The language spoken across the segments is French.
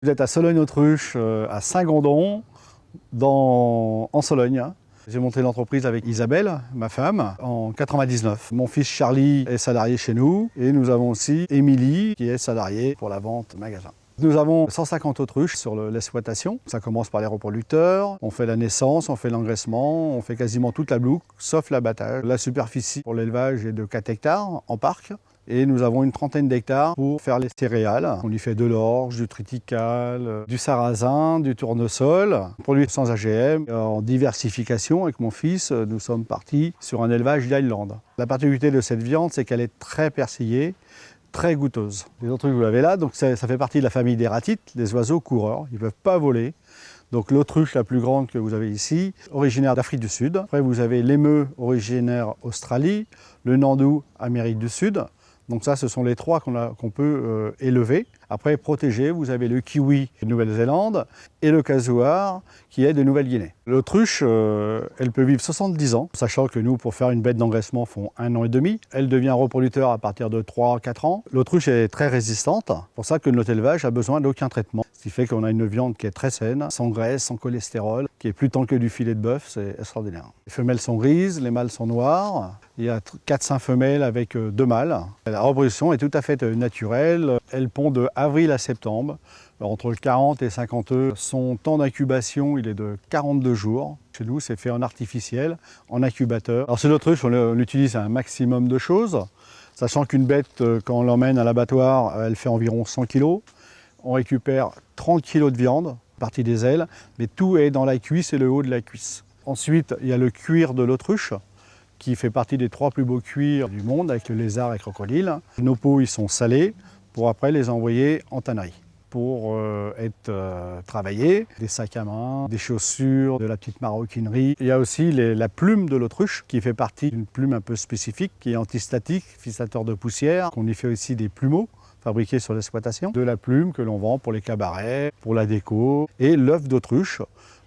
Vous êtes à Sologne-Autruche, à Saint-Gondon, en Sologne. J'ai monté l'entreprise avec Isabelle, ma femme, en 99. Mon fils Charlie est salarié chez nous et nous avons aussi Émilie qui est salariée pour la vente magasin. Nous avons 150 autruches sur l'exploitation. Ça commence par les reproducteurs, on fait la naissance, on fait l'engraissement, on fait quasiment toute la boucle, sauf l'abattage. La superficie pour l'élevage est de 4 hectares en parc. Et nous avons une trentaine d'hectares pour faire les céréales. On y fait de l'orge, du triticale, du sarrasin, du tournesol, produit sans AGM. En diversification, avec mon fils, nous sommes partis sur un élevage d'Highland. La particularité de cette viande, c'est qu'elle est très persillée, très goûteuse. Les autres, vous l'avez là, donc ça fait partie de la famille des ratites, des oiseaux coureurs. Ils ne peuvent pas voler. Donc l'autruche la plus grande que vous avez ici, originaire d'Afrique du Sud. Après, vous avez l'émeu originaire d'Australie, le nandou, Amérique du Sud. Donc ça, ce sont les trois qu'on peut élever. Après, protégés, vous avez le kiwi de Nouvelle-Zélande et le casuar qui est de Nouvelle-Guinée. L'autruche, elle peut vivre 70 ans, sachant que nous, pour faire une bête d'engraissement, font 1 an et demi. Elle devient reproducteur à partir de 3-4 ans. L'autruche est très résistante, c'est pour ça que notre élevage a besoin d'aucun traitement. Ce qui fait qu'on a une viande qui est très saine, sans graisse, sans cholestérol, qui est plus tendre que du filet de bœuf, c'est extraordinaire. Les femelles sont grises, les mâles sont noirs. Il y a 4-5 femelles avec 2 mâles. La reproduction est tout à fait naturelle. Elle pond de avril à septembre. Alors, entre 40 et 50 œufs. Son temps d'incubation, il est de 42 jours. Chez nous, c'est fait en artificiel, en incubateur. Alors, sur l'autruche, on utilise un maximum de choses, sachant qu'une bête, quand on l'emmène à l'abattoir, elle fait environ 100 kg. On récupère 30 kg de viande, partie des ailes, mais tout est dans la cuisse et le haut de la cuisse. Ensuite, il y a le cuir de l'autruche, qui fait partie des 3 plus beaux cuirs du monde, avec le lézard et le crocodile. Nos peaux, ils sont salés, pour après les envoyer en tannerie, pour être travaillés. Des sacs à main, des chaussures, de la petite maroquinerie. Il y a aussi la plume de l'autruche, qui fait partie d'une plume un peu spécifique, qui est antistatique, fixateur de poussière. On y fait aussi des plumeaux, fabriqués sur l'exploitation. De la plume que l'on vend pour les cabarets, pour la déco. Et l'œuf d'autruche,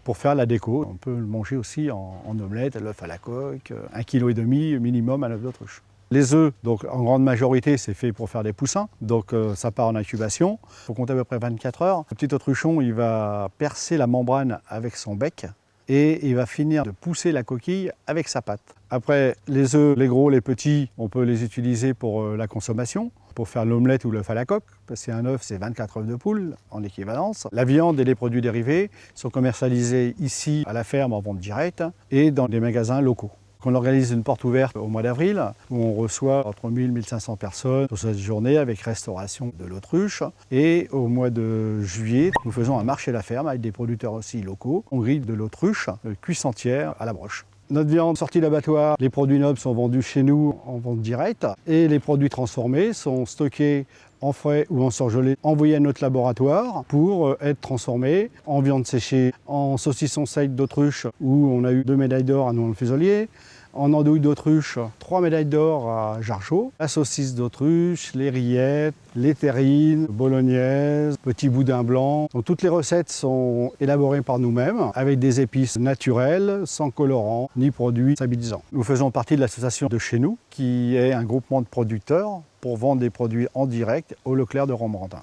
pour faire la déco. On peut le manger aussi en omelette, l'œuf à la coque, 1,5 kg minimum à l'œuf d'autruche. Les œufs, donc en grande majorité, c'est fait pour faire des poussins, donc ça part en incubation. Il faut compter à peu près 24 heures. Le petit autruchon, il va percer la membrane avec son bec et il va finir de pousser la coquille avec sa patte. Après, les œufs, les gros, les petits, on peut les utiliser pour la consommation, pour faire l'omelette ou l'œuf à la coque, parce qu'un œuf, c'est 24 œufs de poule en équivalence. La viande et les produits dérivés sont commercialisés ici à la ferme en vente directe et dans des magasins locaux. On organise une porte ouverte au mois d'avril où on reçoit entre 1000 et 1500 personnes sur cette journée avec restauration de l'autruche. Et au mois de juillet, nous faisons un marché à la ferme avec des producteurs aussi locaux. On grille de l'autruche cuisse entière à la broche. Notre viande sortie d'abattoir, les produits nobles sont vendus chez nous en vente directe et les produits transformés sont stockés en frais ou en surgelé, envoyés à notre laboratoire pour être transformés en viande séchée, en saucisson sec d'autruche où on a eu 2 médailles d'or à Nohant-le-Fuselier, en andouille d'autruche, 3 médailles d'or à Jargeau, la saucisse d'autruche, les rillettes, les terrines, bolognaises, petits boudins blancs. Donc, toutes les recettes sont élaborées par nous-mêmes avec des épices naturelles, sans colorant ni produits stabilisants. Nous faisons partie de l'association de chez nous, qui est un groupement de producteurs pour vendre des produits en direct au Leclerc de Romorantin.